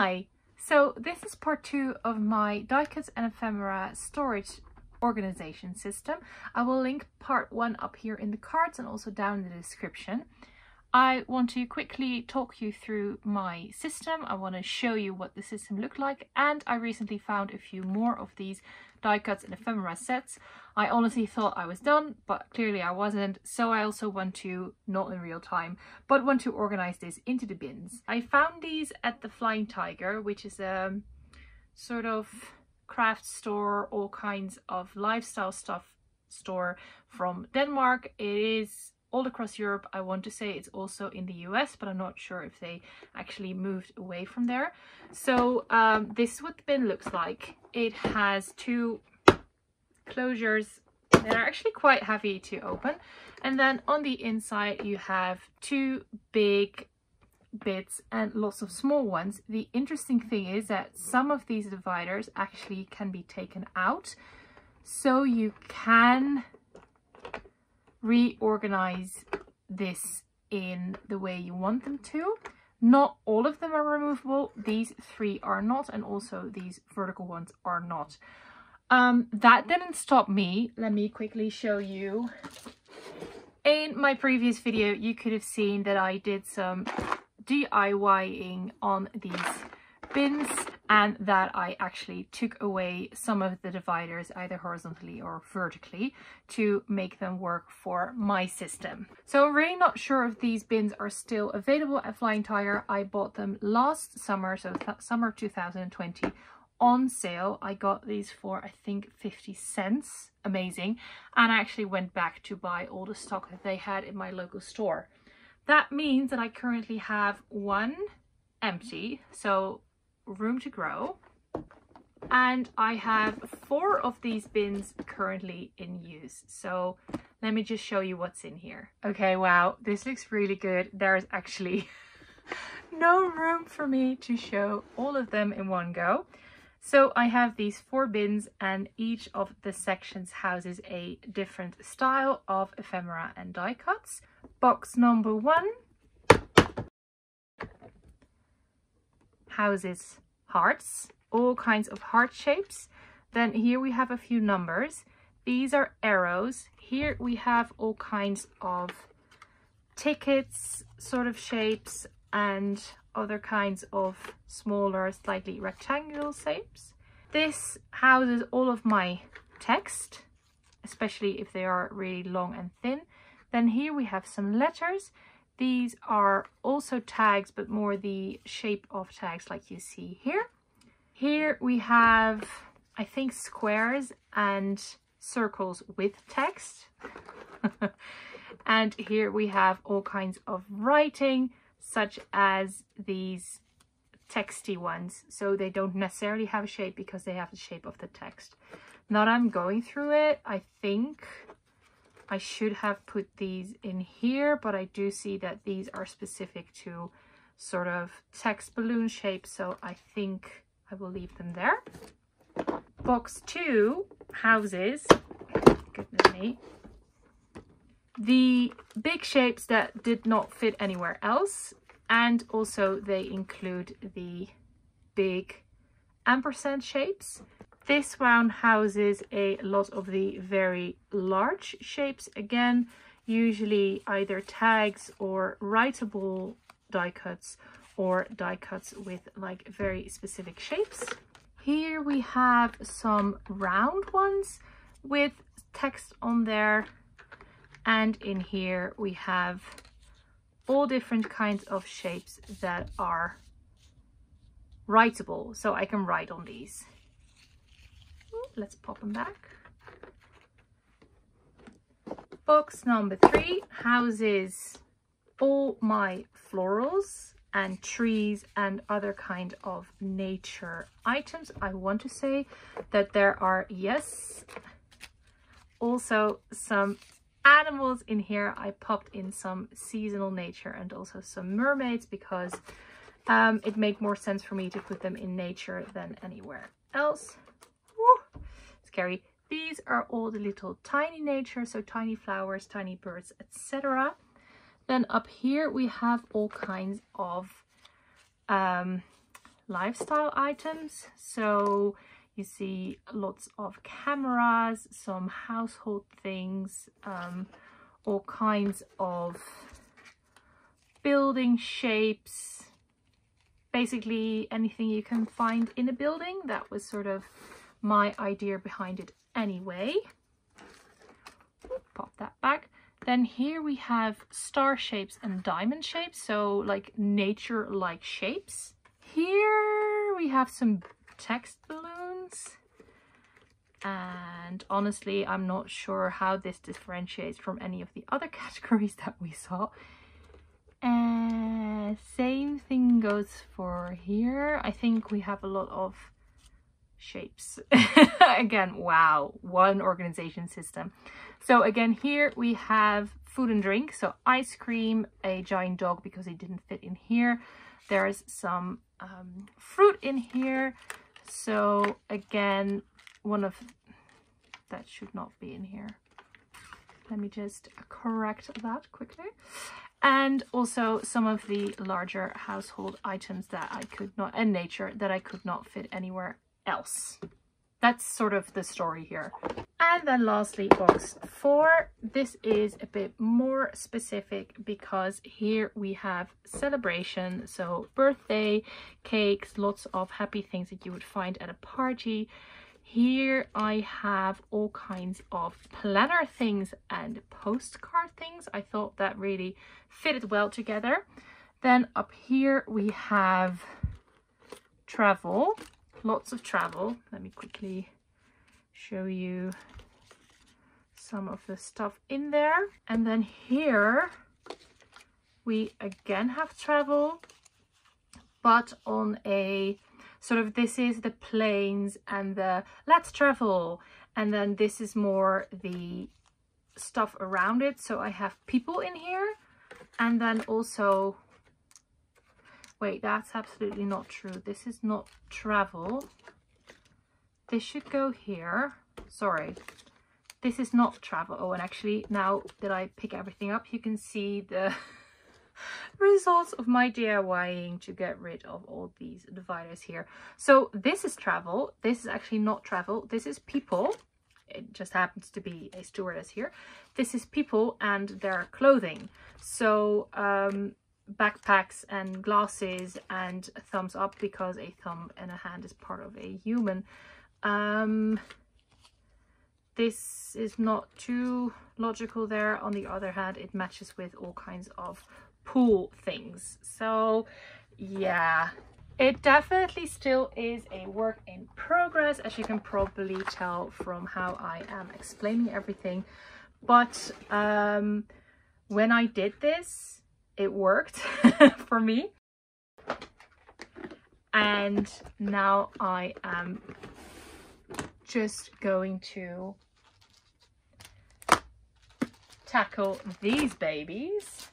Hi! So this is part 2 of my diecuts and ephemera storage organization system. I will link part 1 up here in the cards and also down in the description. I want to quickly talk you through my system. I want to show you what the system looked like, and I recently found a few more of these diecuts and ephemera sets. I honestly thought I was done, but clearly I wasn't, so I also want to, not in real time, but want to organize this into the bins. I found these at the Flying Tiger, which is a sort of craft store, all kinds of lifestyle stuff store from Denmark. It is all across Europe. I want to say it's also in the US, but I'm not sure if they actually moved away from there. So this is what the bin looks like. It has 2 closures that are actually quite heavy to open, and then on the inside you have 2 big bits and lots of small ones. The interesting thing is that some of these dividers actually can be taken out, so you can reorganize this in the way you want them to. Not all of them are removable. These 3 are not, and also these vertical ones are not. That didn't stop me. Let me quickly show you. In my previous video, you could have seen that I did some DIYing on these bins, and that I actually took away some of the dividers either horizontally or vertically to make them work for my system. So I'm really not sure if these bins are still available at Flying Tiger. I bought them last summer, so summer of 2020, on sale. I got these for I think 50 cents. Amazing. And I actually went back to buy all the stock that they had in my local store. That means that I currently have 1 empty, so room to grow, and I have 4 of these bins currently in use. So let me just show you what's in here. Okay, wow, this looks really good. There's actually no room for me to show all of them in one go. So I have these 4 bins, and each of the sections houses a different style of ephemera and die cuts. Box number 1 houses hearts, all kinds of heart shapes. Then here we have a few numbers. These are arrows. Here we have all kinds of tickets sort of shapes and other kinds of smaller, slightly rectangular shapes. This houses all of my text, especially if they are really long and thin. Then here we have some letters. These are also tags, but more the shape of tags like you see here. Here we have, I think, squares and circles with text. And here we have all kinds of writing, such as these texty ones. So they don't necessarily have a shape because they have the shape of the text. Now that I'm going through it, I think I should have put these in here, but I do see that these are specific to sort of text balloon shape, so I think I will leave them there. Box 2 houses, goodness me, the big shapes that did not fit anywhere else, and also they include the big ampersand shapes. This one houses a lot of the very large shapes, again, usually either tags or writable die cuts or die cuts with like very specific shapes. Here we have some round ones with text on there, and in here we have all different kinds of shapes that are writable, so I can write on these. Let's pop them back. Box number 3 houses all my florals and trees and other kind of nature items. I want to say that there are, yes, also some animals in here. I popped in some seasonal nature and also some mermaids because it made more sense for me to put them in nature than anywhere else. Woo, scary. These are all the little tiny nature, so tiny flowers, tiny birds, etc. Then up here we have all kinds of lifestyle items. So you see lots of cameras, some household things, all kinds of building shapes, basically anything you can find in a building. That was sort of my idea behind it anyway. Pop that back. Then here we have star shapes and diamond shapes, so like nature-like shapes. Here we have some text balloons, and honestly I'm not sure how this differentiates from any of the other categories that we saw. And same thing goes for here. I think we have a lot of shapes. Again, wow, one organization system. So again, here we have food and drink, so ice cream, a giant dog because it didn't fit in here. There's some fruit in here. So again, one of that should not be in here. Let me just correct that quickly. And also some of the larger household items that I could not, and nature, that I could not fit anywhere else. That's sort of the story here. And then lastly, box 4. This is a bit more specific because here we have celebration. So birthday cakes, lots of happy things that you would find at a party. Here I have all kinds of planner things and postcard things. I thought that really fitted well together. Then up here we have travel, lots of travel. Let me quickly show you some of the stuff in there. And then here we again have travel, but on a sort of, this is the planes and the let's travel, and then this is more the stuff around it. So I have people in here, and then also, wait, that's absolutely not true. This is not travel. This should go here. Sorry, this is not travel. Oh, and actually now that I pick everything up, you can see the results of my DIYing to get rid of all these dividers here. So this is travel. This is actually not travel. This is people. It just happens to be a stewardess here. This is people and their clothing. So backpacks and glasses and a thumbs up because a thumb and a hand is part of a human. This is not too logical there. On the other hand, it matches with all kinds of pool things. So yeah, it definitely still is a work in progress, as you can probably tell from how I am explaining everything. But when I did this, it worked for me. And now I am just going to tackle these babies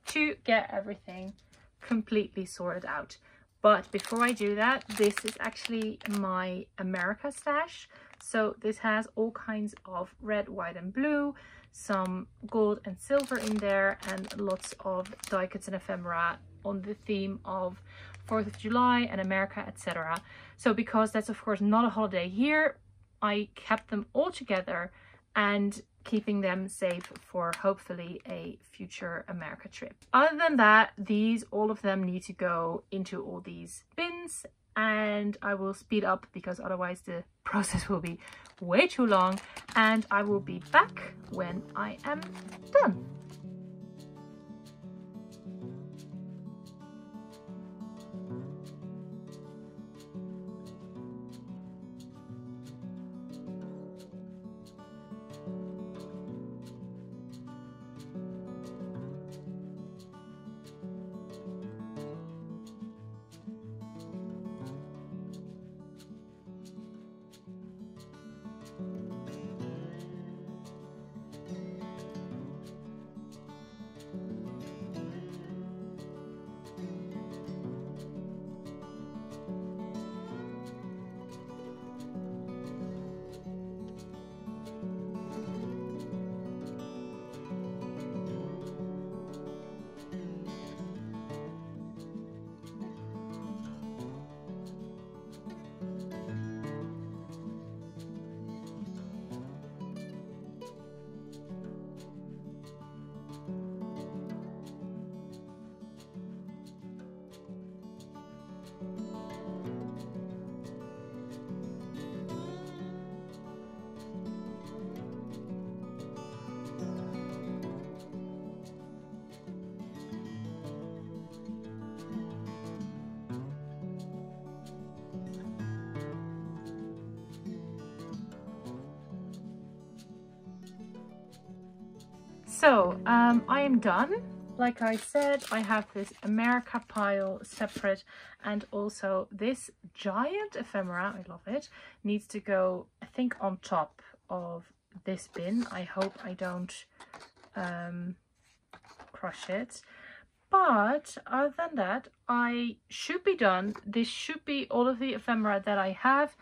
to get everything completely sorted out. But before I do that, this is actually my America stash. So this has all kinds of red, white and blue, some gold and silver in there, and lots of diecuts and ephemera on the theme of 4th of July and America, etc. So because that's of course not a holiday here, I kept them all together and keeping them safe for hopefully a future America trip. Other than that, these, all of them need to go into all these bins, and I will speed up because otherwise the process will be way too long, and I will be back when I am done. So I am done. Like I said, I have this America pile separate, and also this giant ephemera, I love it, needs to go, I think, on top of this bin. I hope I don't crush it. But other than that, I should be done. This should be all of the ephemera that I have.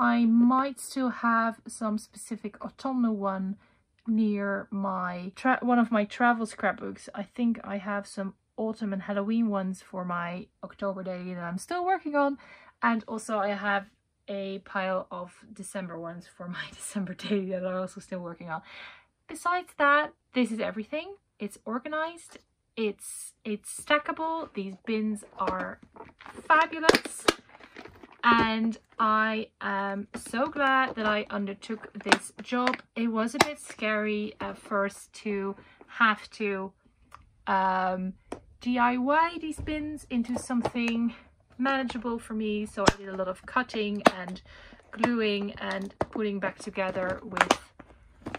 I might still have some specific autumnal one near my one of my travel scrapbooks. I think I have some autumn and Halloween ones for my October daily that I'm still working on, and also I have a pile of December ones for my December daily that I'm also still working on. Besides that, this is everything. It's organized, it's stackable. These bins are fabulous. And I am so glad that I undertook this job. It was a bit scary at first to have to DIY these bins into something manageable for me. So I did a lot of cutting and gluing and putting back together with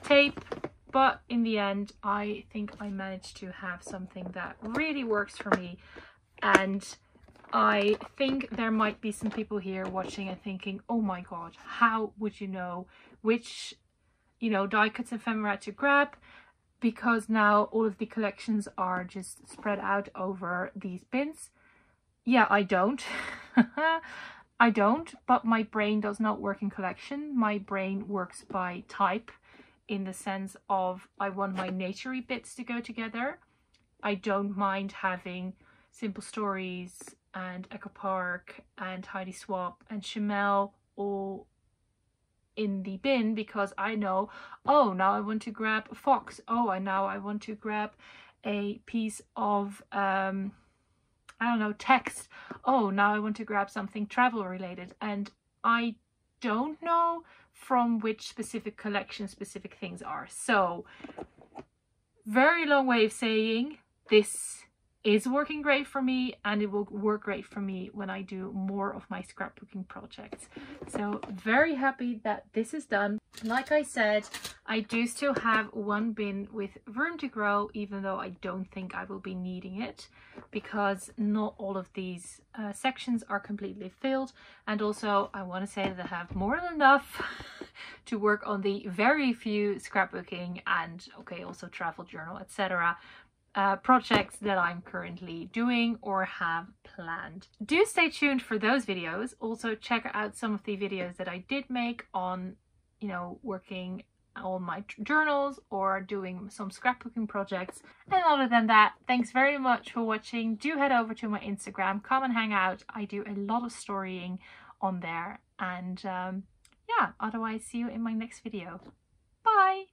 tape. But in the end, I think I managed to have something that really works for me. And I think there might be some people here watching and thinking, oh my god, how would you know which, die cuts ephemera to grab? Because now all of the collections are just spread out over these bins. Yeah, I don't. I don't, but my brain does not work in collection. My brain works by type, in the sense of I want my naturey bits to go together. I don't mind having Simple Stories and Echo Park and Heidi Swap and Chamel all in the bin, because I know, oh, now I want to grab a fox. Oh, now I want to grab a piece of, I don't know, text. Oh, now I want to grab something travel related. And I don't know from which specific collection specific things are. So, very long way of saying this is working great for me, and it will work great for me when I do more of my scrapbooking projects. So very happy that this is done. Like I said, I do still have one bin with room to grow, even though I don't think I will be needing it, because not all of these sections are completely filled. And also I want to say that I have more than enough to work on the very few scrapbooking and also travel journal, etc. Projects that I'm currently doing or have planned. Do stay tuned for those videos. Also check out some of the videos that I did make on, working on my journals or doing some scrapbooking projects. And other than that, thanks very much for watching. Do head over to my Instagram, come and hang out. I do a lot of storying on there. And yeah, otherwise see you in my next video. Bye!